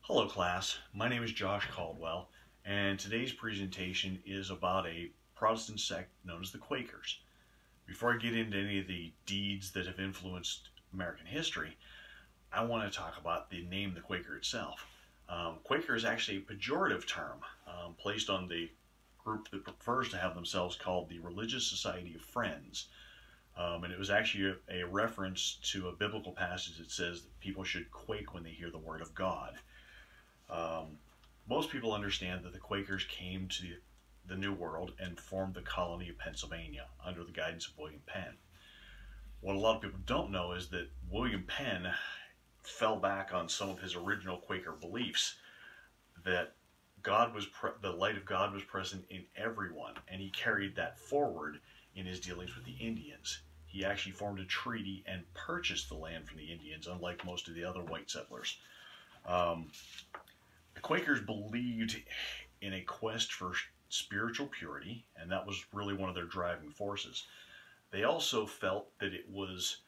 Hello class, my name is Josh Caldwell, and today's presentation is about a Protestant sect known as the Quakers. Before I get into any of the deeds that have influenced American history, I want to talk about the name the Quaker itself. Quaker is actually a pejorative term placed on the group that prefers to have themselves called the Religious Society of Friends. And it was actually a reference to a biblical passage that says that people should quake when they hear the word of God. Most people understand that the Quakers came to the New World and formed the colony of Pennsylvania under the guidance of William Penn. What a lot of people don't know is that William Penn fell back on some of his original Quaker beliefs, that the light of God was present in everyone, and he carried that forward in his dealings with the Indians. He actually formed a treaty and purchased the land from the Indians, unlike most of the other white settlers. The Quakers believed in a quest for spiritual purity, and that was really one of their driving forces. They also felt that it was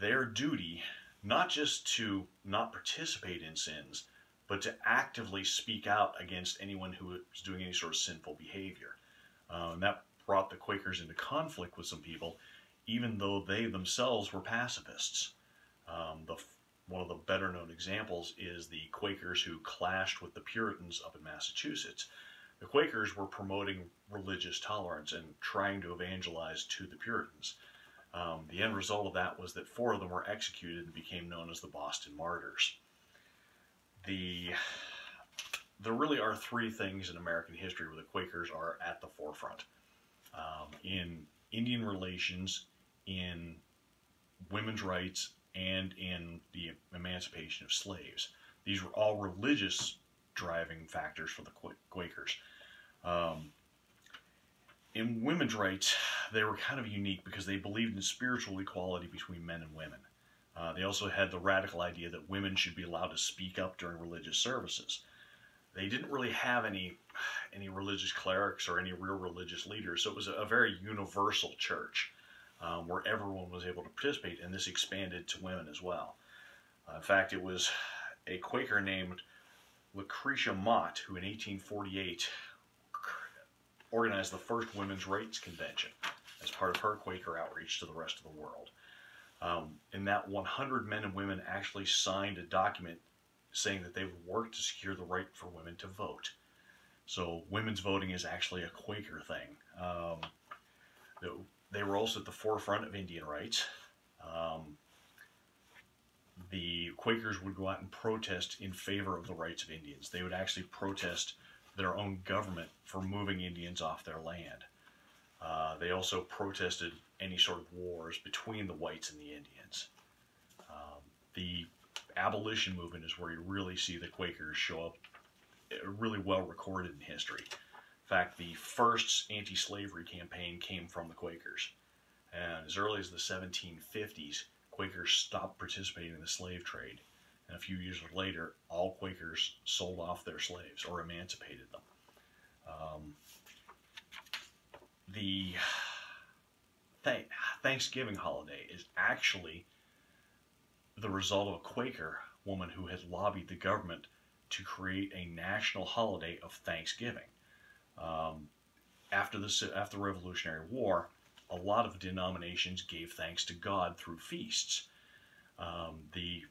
their duty not just to not participate in sins, but to actively speak out against anyone who was doing any sort of sinful behavior. And that brought the Quakers into conflict with some people, even though they themselves were pacifists. One of the better known examples is the Quakers who clashed with the Puritans up in Massachusetts. The Quakers were promoting religious tolerance and trying to evangelize to the Puritans. The end result of that was that 4 of them were executed and became known as the Boston Martyrs. There really are 3 things in American history where the Quakers are at the forefront. In Indian relations, in women's rights, and in the emancipation of slaves. These were all religious driving factors for the Quakers. In women's rights, they were kind of unique because they believed in spiritual equality between men and women. They also had the radical idea that women should be allowed to speak up during religious services. They didn't really have any religious clerics or any real religious leaders, so it was a very universal church. Where everyone was able to participate, and this expanded to women as well. In fact, it was a Quaker named Lucretia Mott who in 1848 organized the first women's rights convention as part of her Quaker outreach to the rest of the world. In that 100 men and women actually signed a document saying that they would work to secure the right for women to vote. So women's voting is actually a Quaker thing. They were also at the forefront of Indian rights. The Quakers would go out and protest in favor of the rights of Indians. They would actually protest their own government for moving Indians off their land. They also protested any sort of wars between the whites and the Indians. The Abolition Movement is where you really see the Quakers show up really well recorded in history. In fact, the first anti-slavery campaign came from the Quakers. And as early as the 1750s, Quakers stopped participating in the slave trade. And a few years later, all Quakers sold off their slaves or emancipated them. The Thanksgiving holiday is actually the result of a Quaker woman who had lobbied the government to create a national holiday of Thanksgiving. After the Revolutionary War, a lot of denominations gave thanks to God through feasts. The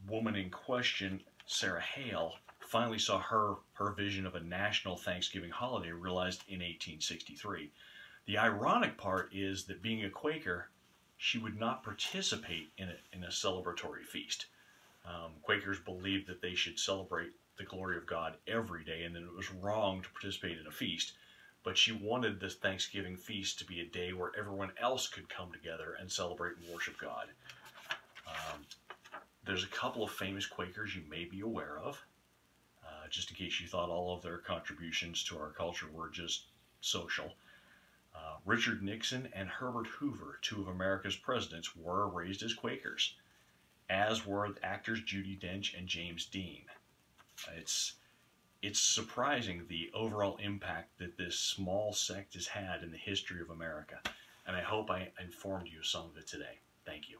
woman in question, Sarah Hale, finally saw her vision of a national Thanksgiving holiday realized in 1863. The ironic part is that being a Quaker, she would not participate in a celebratory feast. Quakers believed that they should celebrate the glory of God every day, and that it was wrong to participate in a feast. But she wanted this Thanksgiving feast to be a day where everyone else could come together and celebrate and worship God. There's a couple of famous Quakers you may be aware of, just in case you thought all of their contributions to our culture were just social. Richard Nixon and Herbert Hoover, 2 of America's presidents, were raised as Quakers, as were actors Judi Dench and James Dean. It's surprising the overall impact that this small sect has had in the history of America, and I hope I informed you of some of it today. Thank you.